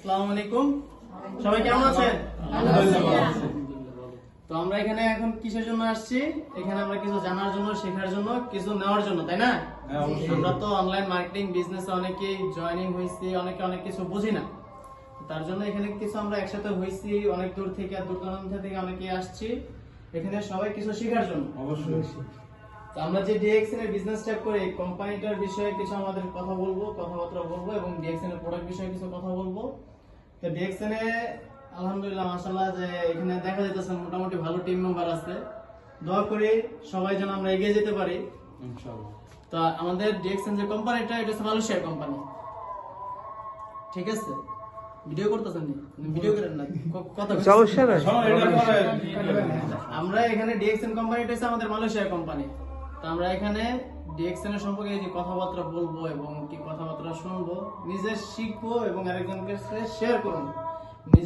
আসসালামু আলাইকুম, সবাই কেমন আছেন? তো আমরা এখানে এখন কিসের জন্য আসছি? এখানে আমরা কিছু জানার জন্য, শেখার জন্য, কিছু নেওয়ার জন্য, তাই না? আমরা তো অনলাইন মার্কেটিং বিজনেসে অনেকেই জয়েনিং হয়েছি, অনেকে অনেক কিছু বুঝি না। তার জন্য এখানে কিছু আমরা একসাথে হয়েছি, অনেক দূর থেকে, দূর দূরান্ত থেকে অনেকে আসছি এখানে সবাই কিছু শেখার জন্য। অবশ্যই। তো আমরা যে ডিএক্সএন এর বিজনেস স্টার্ট করে কোম্পানিটার বিষয়ে কিছু আমাদের কথা বলবো, কথাবার্তা বলবো এবং ডিএক্সএন এর প্রোডাক্ট বিষয়ে কিছু কথা বলবো। তো ডিএক্সএন এ আলহামদুলিল্লাহ মাশাআল্লাহ যে এখানে দেখা যাচ্ছে মোটামুটি ভালো টিম মেম্বার আছে। দোয়া করি সবাই যেন আমরা এগিয়ে যেতে পারি ইনশাআল্লাহ। তো আমাদের ডিএক্সএন যে কোম্পানিটা, এটা হচ্ছে মালয়েশিয়ার কোম্পানি, ঠিক আছে? ভিডিও করতেছেন নি? ভিডিও করেন না, কথা আমরা এখানে ডিএক্সএন কোম্পানিটা হচ্ছে আমাদের মালয়েশিয়ার কোম্পানি। তো আমরা এখানে ডিএক্সএন এর সম্পর্কে যে কথাবার্তা বলবো এবং কি কথাবার্তা শুনবো, নিজে শিখবো এবং আরেকজনকে শেয়ার করবো। নিজে